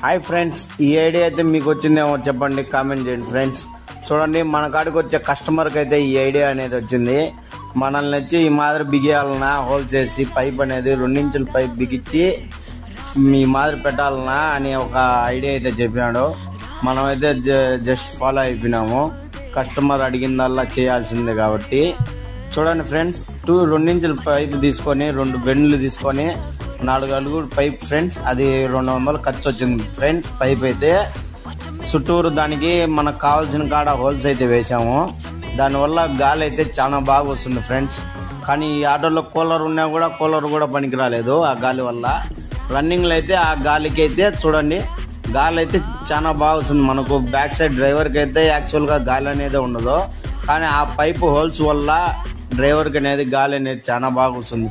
Hi friends, ఈ idea అయితే మీకు వచ్చిందేమో చెప్పండి, కామెంట్ చేయండి ఫ్రెండ్స్. చూడండి, మన కాడికి వచ్చే కస్టమర్కి అయితే ఈ ఐడియా అనేది వచ్చింది. మనల్ని వచ్చి ఈ మాదిరి బిగియాలన్నా, హోల్ చేసి పైప్ అనేది 2 ఇంచుల పైప్ బిగించి మీ మాదిరి పెట్టాలన్నా అని ఒక ఐడియా అయితే చెప్పాడు. మనమైతే జస్ట్ ఫాలో అయిపోయినాము. కస్టమర్ అడిగిందల్లా చేయాల్సిందే కాబట్టి. చూడండి ఫ్రెండ్స్, 2 ఇంచుల పైప్ తీసుకొని 2 బెండ్లు తీసుకొని 4 అడుగులు పైప్ ఫ్రెండ్స్. అది 200 ఖర్చు వచ్చింది ఫ్రెండ్స్. పైప్ అయితే చుట్టూరు దానికి మనకు కావాల్సిన కాడ హోల్స్ అయితే వేసాము. దానివల్ల గాలి అయితే చాలా బాగా వస్తుంది ఫ్రెండ్స్. కానీ ఈ ఆటోలో కూలర్ ఉన్నా కూడా కూలర్ కూడా పనికి రాలేదు ఆ గాలి వల్ల. రన్నింగ్లో అయితే ఆ గాలికి అయితే చూడండి గాలి అయితే చాలా బాగా వస్తుంది. మనకు బ్యాక్ సైడ్ డ్రైవర్కి అయితే యాక్చువల్గా గాలి అనేది ఉండదు, కానీ ఆ పైపు హోల్స్ వల్ల డ్రైవర్కి అనేది గాలి అనేది చాలా బాగా వస్తుంది.